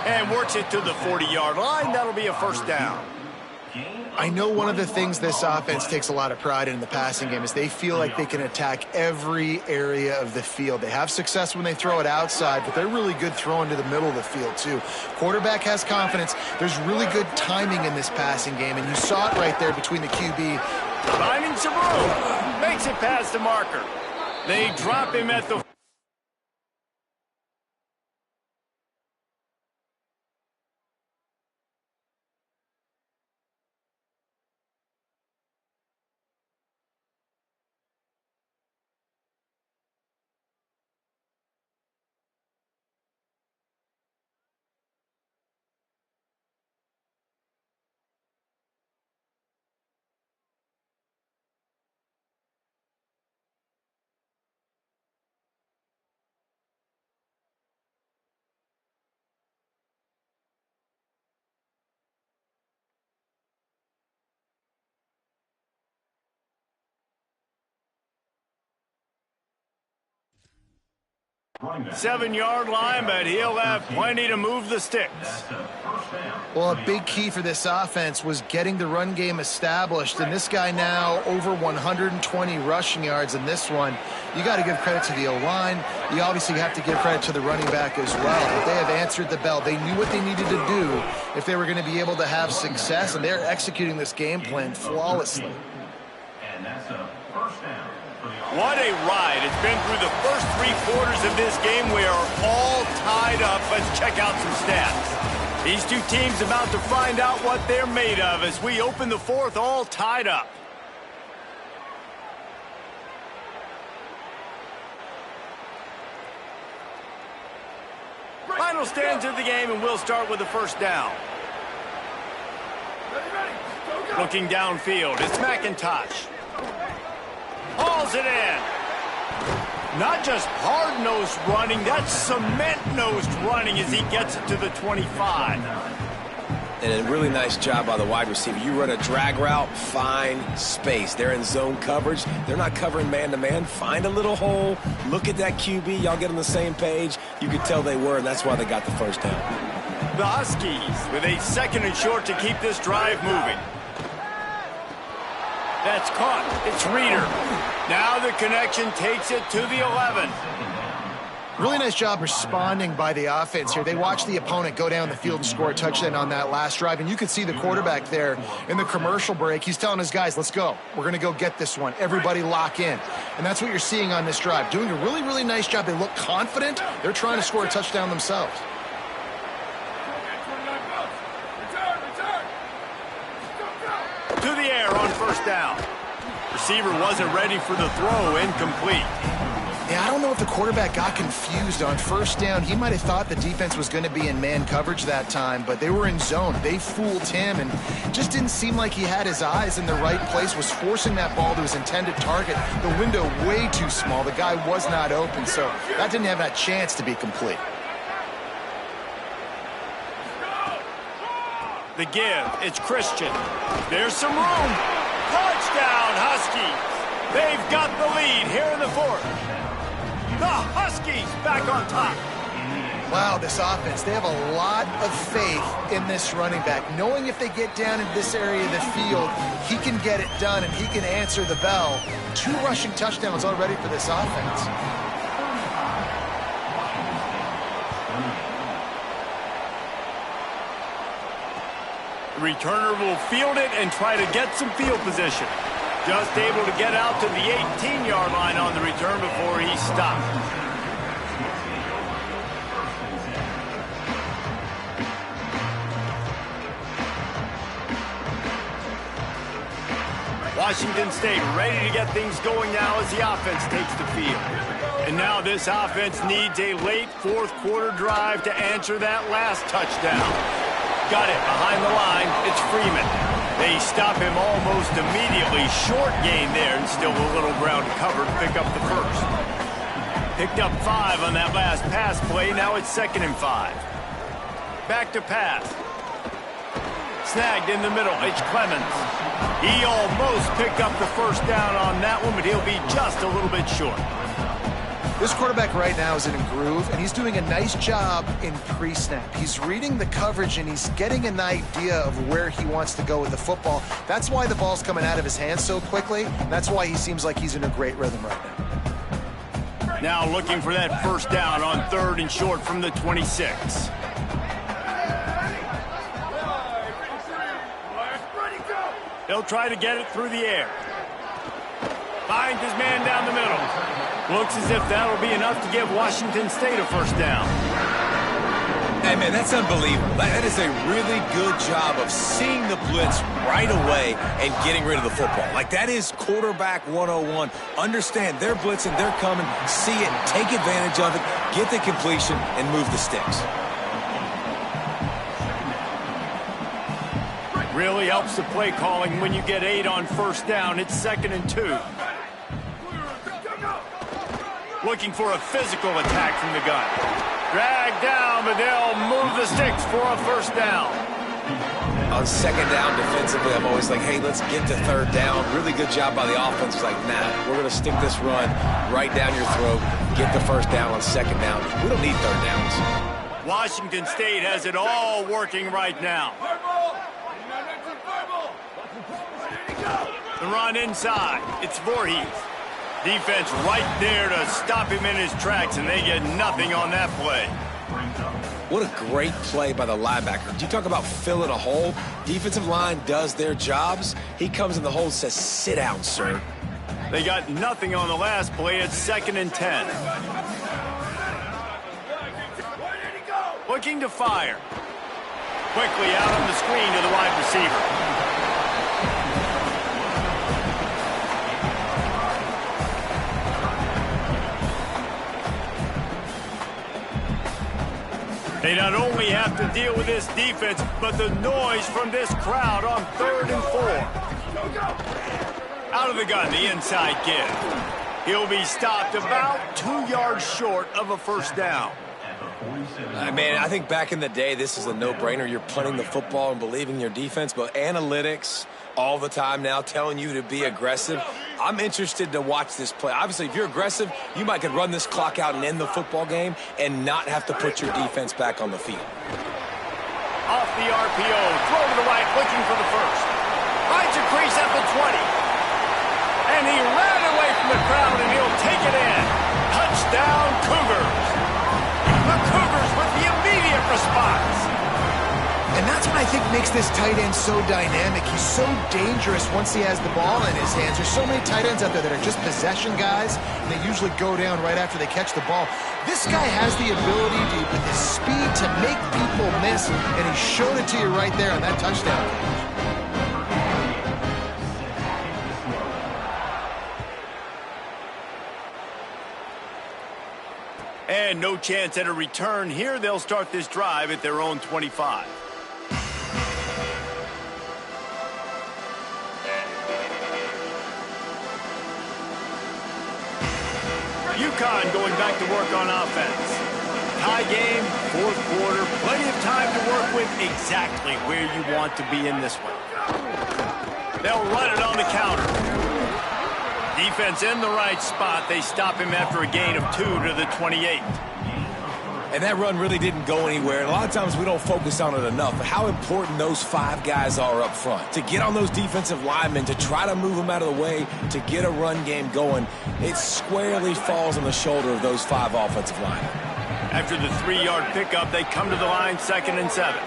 And works it to the 40-yard line. That'll be a first down. I know one of the things this offense takes a lot of pride in the passing game is they feel like they can attack every area of the field. They have success when they throw it outside, but they're really good throwing to the middle of the field too. Quarterback has confidence. There's really good timing in this passing game, and you saw it right there between the QB. Finding some room. Makes it past the marker. They drop him at the... Seven-yard line, but he'll have plenty to move the sticks. Well, a big key for this offense was getting the run game established, and this guy now over 120 rushing yards in this one. You got to give credit to the O-line. You obviously have to give credit to the running back as well. But they have answered the bell. They knew what they needed to do if they were going to be able to have success, and they're executing this game plan flawlessly. And that's a first down. What a ride. It's been through the first 3 quarters of this game. We are all tied up. Let's check out some stats. These two teams about to find out what they're made of as we open the fourth all tied up. Final stands of the game, and we'll start with the first down. Looking downfield, it's McIntosh. Hauls it in. Not just hard-nosed running, that's cement-nosed running as he gets it to the 25. And a really nice job by the wide receiver. You run a drag route, find space. They're in zone coverage. They're not covering man-to-man. Find a little hole. Look at that QB. Y'all get on the same page. You could tell they were, and that's why they got the first down. The Huskies with a 2nd and short to keep this drive moving. That's caught. It's Reeder. Now the connection takes it to the 11. Really nice job responding by the offense here. They watched the opponent go down the field and score a touchdown on that last drive, and you could see the quarterback there in the commercial break. He's telling his guys, let's go. We're going to go get this one. Everybody lock in. And that's what you're seeing on this drive. Doing a really, really nice job. They look confident. They're trying to score a touchdown themselves. To the air on first down. Receiver wasn't ready for the throw. Incomplete. Yeah, I don't know if the quarterback got confused on first down. He might have thought the defense was going to be in man coverage that time, but they were in zone. They fooled him and just didn't seem like he had his eyes in the right place, was forcing that ball to his intended target. The window way too small. The guy was not open, so that didn't have that chance to be complete. The give, it's Christian. There's some room. Touchdown, Huskies. They've got the lead here in the fourth. The Huskies back on top. Wow, this offense, they have a lot of faith in this running back. Knowing if they get down in this area of the field, he can get it done and he can answer the bell. 2 rushing touchdowns already for this offense. The returner will field it and try to get some field position. Just able to get out to the 18-yard line on the return before he stopped. Washington State ready to get things going now as the offense takes the field. And now this offense needs a late fourth quarter drive to answer that last touchdown. Got it behind the line. It's Freeman. They stop him almost immediately. Short gain there and still a little ground to cover to pick up the first. Picked up 5 on that last pass play. Now it's 2nd and 5. Back to pass. Snagged in the middle. It's Clemens. He almost picked up the first down on that one, but he'll be just a little bit short. This quarterback right now is in a groove, and he's doing a nice job in pre-snap. He's reading the coverage, and he's getting an idea of where he wants to go with the football. That's why the ball's coming out of his hands so quickly. That's why he seems like he's in a great rhythm right now. Now looking for that first down on 3rd and short from the 26. He'll try to get it through the air. Finds his man down the middle. Looks as if that'll be enough to give Washington State a first down. Hey, man, that's unbelievable. That is a really good job of seeing the blitz right away and getting rid of the football. Like, that is quarterback 101. Understand they're blitzing, they're coming, see it, take advantage of it, get the completion, and move the sticks. Really helps the play calling when you get 8 on first down. It's 2nd and 2. Looking for a physical attack from the gun. Dragged down, but they'll move the sticks for a first down. On 2nd down defensively, I'm always like, hey, let's get to 3rd down. Really good job by the offense. It's like, nah, we're going to stick this run right down your throat, get the first down on 2nd down. We don't need 3rd downs. Washington State has it all working right now. The run inside. It's Voorhees. Defense right there to stop him in his tracks, and they get nothing on that play. What a great play by the linebacker. You talk about filling a hole. Defensive line does their jobs. He comes in the hole and says, sit down, sir. They got nothing on the last play. It's 2nd and 10. Looking to fire. Quickly out on the screen to the wide receiver. They not only have to deal with this defense, but the noise from this crowd on 3rd and 4. Out of the gun, the inside give. He'll be stopped about 2 yards short of a first down. Man, I think back in the day, this is a no-brainer. You're punting the football and believing your defense, but analytics all the time now telling you to be aggressive. I'm interested to watch this play. Obviously, if you're aggressive, you might could run this clock out and end the football game and not have to put your defense back on the field. Off the RPO, throw to the right, looking for the first. Finds a crease at the 20. And he ran away from the crowd, and he'll take it in. Touchdown, Cougars. The Cougars with the immediate response. And that's what I think makes this tight end so dynamic. He's so dangerous once he has the ball in his hands. There's so many tight ends out there that are just possession guys, and they usually go down right after they catch the ball. This guy has the ability to, with his speed, to make people miss, and he showed it to you right there on that touchdown catch. And no chance at a return here. They'll start this drive at their own 25. UConn going back to work on offense. Tie game, fourth quarter, plenty of time to work with, exactly where you want to be in this one. They'll run it on the counter. Defense in the right spot. They stop him after a gain of 2 to the 28. And that run really didn't go anywhere. And a lot of times we don't focus on it enough. But how important those 5 guys are up front. To get on those defensive linemen, to try to move them out of the way, to get a run game going, it squarely falls on the shoulder of those 5 offensive linemen. After the 3-yard pickup, they come to the line, 2nd and 7.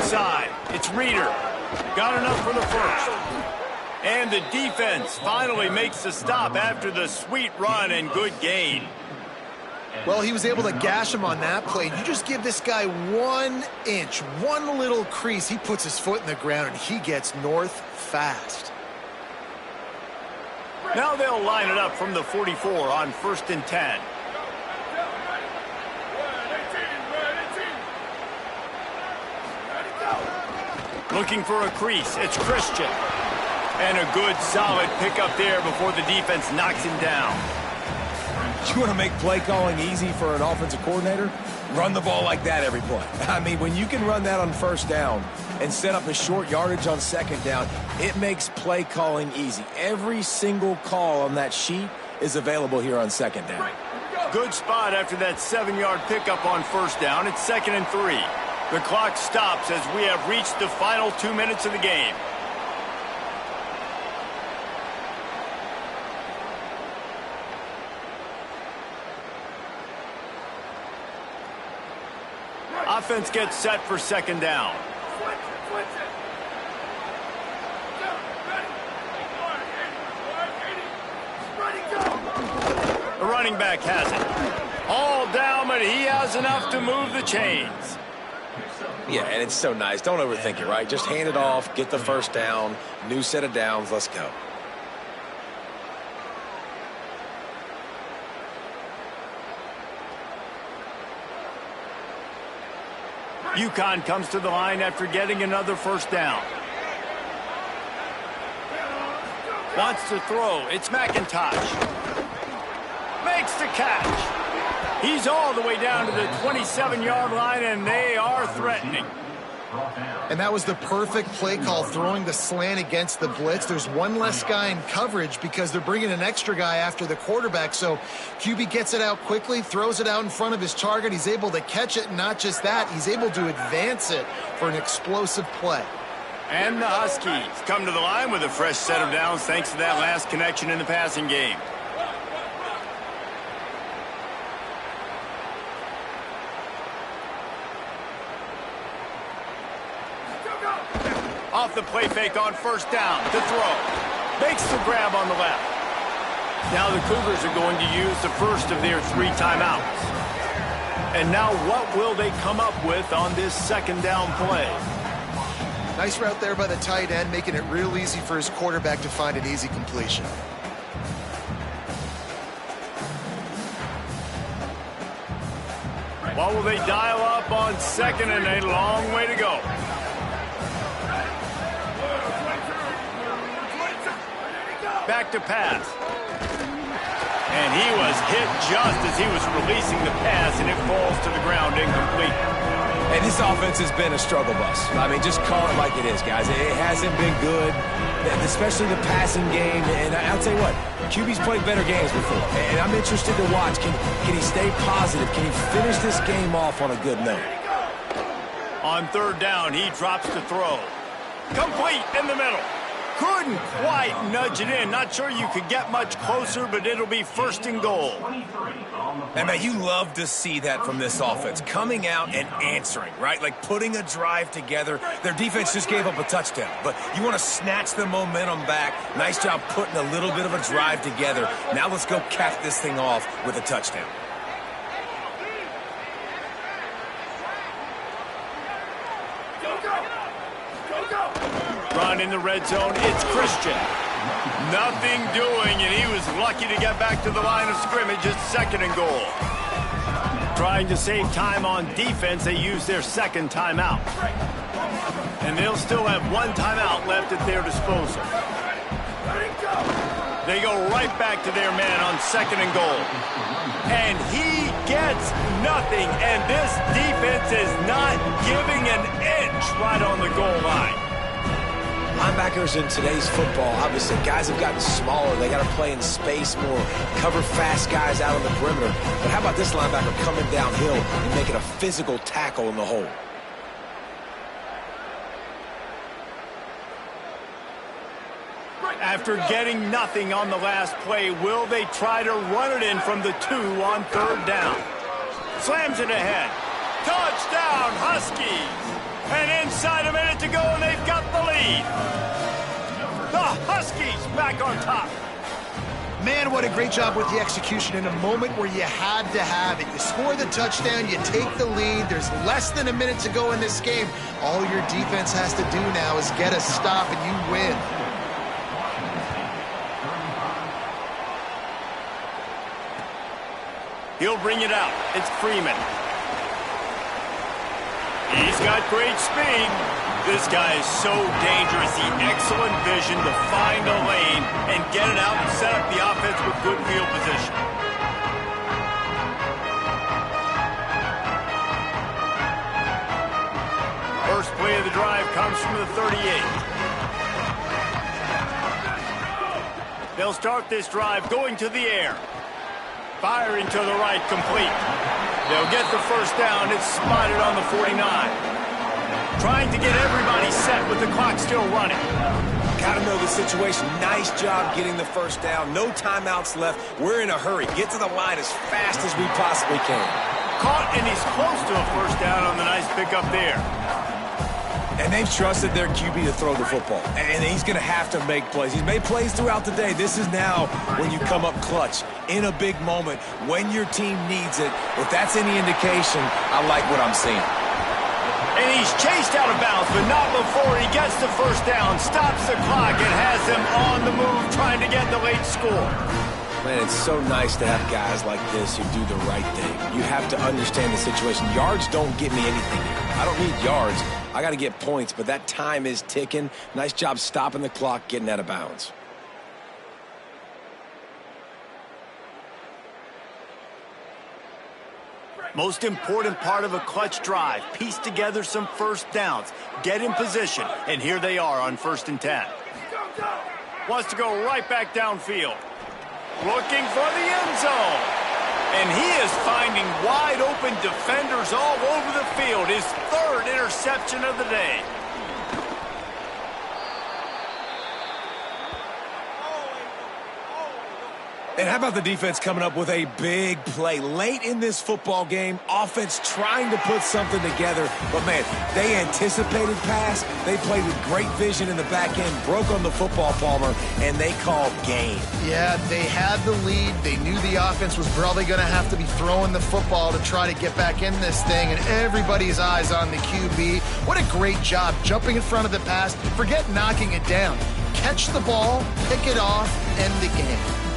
side. It's Reeder. Got enough for the first. And the defense finally makes the stop after the sweet run and good gain. Well, he was able to gash him on that play. You just give this guy 1 inch, one little crease. He puts his foot in the ground, and he gets north fast. Now they'll line it up from the 44 on 1st and 10. Looking for a crease. It's Christian. And a good, solid pickup there before the defense knocks him down. You want to make play calling easy for an offensive coordinator? Run the ball like that every play. I mean, when you can run that on 1st down and set up a short yardage on 2nd down, it makes play calling easy. Every single call on that sheet is available here on 2nd down. Good spot after that 7-yard pickup on 1st down. It's 2nd and 3. The clock stops as we have reached the final 2 minutes of the game. Offense gets set for 2nd down. The running back has it. All down, but he has enough to move the chains. Yeah, and it's so nice. Don't overthink it, right? Just hand it off, get the 1st down, new set of downs, let's go. UConn comes to the line after getting another 1st down. Wants to throw. It's McIntosh. Makes the catch. He's all the way down to the 27-yard line, and they are threatening. And that was the perfect play call, throwing the slant against the blitz. There's one less guy in coverage because they're bringing an extra guy after the quarterback. So QB gets it out quickly, throws it out in front of his target. He's able to catch it, and not just that, he's able to advance it for an explosive play. And the Huskies come to the line with a fresh set of downs thanks to that last connection in the passing game. Off the play fake on 1st down to throw. Makes the grab on the left. Now the Cougars are going to use the first of their 3 timeouts. And now what will they come up with on this 2nd down play? Nice route there by the tight end, making it real easy for his quarterback to find an easy completion. What will they dial up on 2nd and a long way to go? Back to pass. And he was hit just as he was releasing the pass, and it falls to the ground incomplete. And this offense has been a struggle bus. I mean, just call it like it is, guys. It hasn't been good, especially the passing game. And I'll tell you what, QB's played better games before. And I'm interested to watch. Can he stay positive? Can he finish this game off on a good note? On 3rd down, he drops to throw. Complete in the middle. Couldn't quite nudge it in. Not sure you could get much closer, but it'll be 1st and goal. And man, you love to see that from this offense. Coming out and answering, right? Like putting a drive together. Their defense just gave up a touchdown, but you want to snatch the momentum back. Nice job putting a little bit of a drive together. Now let's go cap this thing off with a touchdown. Run in the red zone, it's Christian. Nothing doing, and he was lucky to get back to the line of scrimmage. It's 2nd and goal. Trying to save time on defense, they use their 2nd timeout. And they'll still have 1 timeout left at their disposal. They go right back to their man on 2nd and goal. And he gets nothing, and this defense is not giving an inch right on the goal line. Linebackers in today's football, obviously, guys have gotten smaller. They got to play in space more, cover fast guys out on the perimeter. But how about this linebacker coming downhill and making a physical tackle in the hole? After getting nothing on the last play, will they try to run it in from the 2 on 3rd down? Slams it ahead. Touchdown, Huskies! And inside a minute to go, and they've got the lead. The Huskies back on top. Man, what a great job with the execution in a moment where you had to have it. You score the touchdown, you take the lead. There's less than a minute to go in this game. All your defense has to do now is get a stop, and you win. He'll bring it out. It's Freeman. He's got great speed. This guy is so dangerous. He excellent vision to find a lane and get it out and set up the offense with good field position. First play of the drive comes from the 38. They'll start this drive going to the air. Firing to the right, complete. They'll get the first down. It's spotted on the 49. Trying to get everybody set with the clock still running. Got to know the situation. Nice job getting the first down. No timeouts left. We're in a hurry. Get to the line as fast as we possibly can. Caught, and he's close to a first down on the nice pickup there. And they've trusted their QB to throw the football. And he's going to have to make plays. He's made plays throughout the day. This is now when you come up clutch in a big moment when your team needs it. If that's any indication, I like what I'm seeing. And he's chased out of bounds, but not before he gets the first down, stops the clock, and has them on the move trying to get the late score. Man, it's so nice to have guys like this who do the right thing. You have to understand the situation. Yards don't get me anything here. I don't need yards. I got to get points, but that time is ticking. Nice job stopping the clock, getting out of bounds. Most important part of a clutch drive, piece together some first downs, get in position, and here they are on 1st and 10. Wants to go right back downfield. Looking for the end zone. And he is finding wide open defenders all over the field. His 3rd interception of the day. And how about the defense coming up with a big play late in this football game? Offense trying to put something together. But, man, they anticipated pass. They played with great vision in the back end, broke on the football, Palmer, and they called game. Yeah, they had the lead. They knew the offense was probably going to have to be throwing the football to try to get back in this thing, and everybody's eyes on the QB. What a great job jumping in front of the pass. Forget knocking it down. Catch the ball, pick it off, end the game.